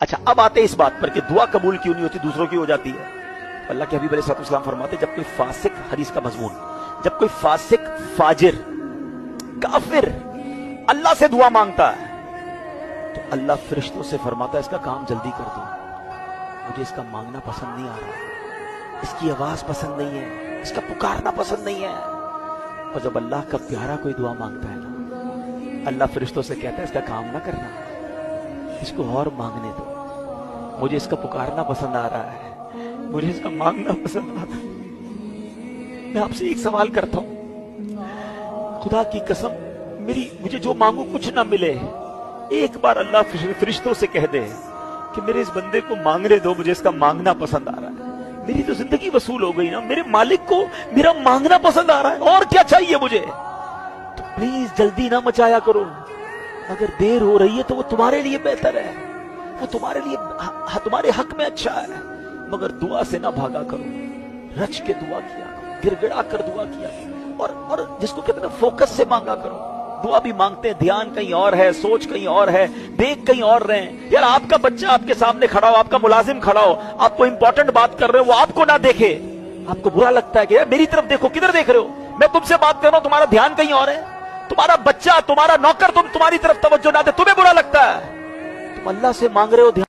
अच्छा, अब आते हैं इस बात पर कि दुआ कबूल क्यों नहीं होती, दूसरों की हो जाती है। अल्लाह के हबीब अलैहिस्सलाम फरमाते, जब कोई फासिक, हदीस का मजमून, जब कोई फासिक, फाजिर, काफिर अल्लाह से दुआ मांगता है तो अल्लाह फरिश्तों से फरमाता है, इसका काम जल्दी कर दो, मुझे इसका मांगना पसंद नहीं आ रहा, इसकी आवाज पसंद नहीं है, इसका पुकारना पसंद नहीं है। और जब अल्लाह का प्यारा कोई दुआ मांगता है ना, अल्लाह फरिश्तों से कहता है, इसका काम ना करना, इसको और मांगने दो, मुझे इसका पुकारना पसंद आ रहा है, मुझे इसका मांगना पसंद आ रहा है। मैं आपसे एक सवाल करता हूं, खुदा की कसम, मुझे जो मांगू कुछ ना मिले, एक बार अल्लाह फरिश्तों से कह दे कि मेरे इस बंदे को मांगने दो, मुझे इसका मांगना पसंद आ रहा है, मेरी तो जिंदगी वसूल हो गई ना। मेरे मालिक को मेरा मांगना पसंद आ रहा है, और क्या चाहिए मुझे? तो प्लीज जल्दी ना मचाया करो, अगर देर हो रही है तो वो तुम्हारे लिए बेहतर है, वो तुम्हारे लिए तुम्हारे हक में अच्छा है, मगर दुआ से ना भागा करो, रच के दुआ किया करो, गिड़गिड़ा कर दुआ किया करो, और जिसको कहते हैं फोकस से मांगा करो। दुआ भी मांगते हैं, ध्यान कहीं और है, सोच कहीं और है, देख कहीं और रहे हैं। यार, आपका बच्चा आपके सामने खड़ा हो, आपका मुलाजिम खड़ा हो, आपको इंपॉर्टेंट बात कर रहे हो, वो आपको ना देखे, आपको बुरा लगता है कि यार मेरी तरफ देखो, किधर देख रहे हो, मैं तुमसे बात कर रहा हूं, तुम्हारा ध्यान कहीं और है। तुम्हारा बच्चा, तुम्हारा नौकर तुम्हारी तरफ तवज्जो ना दे, तुम्हें बुरा लगता है। तुम अल्लाह से मांग रहे हो, ध्यान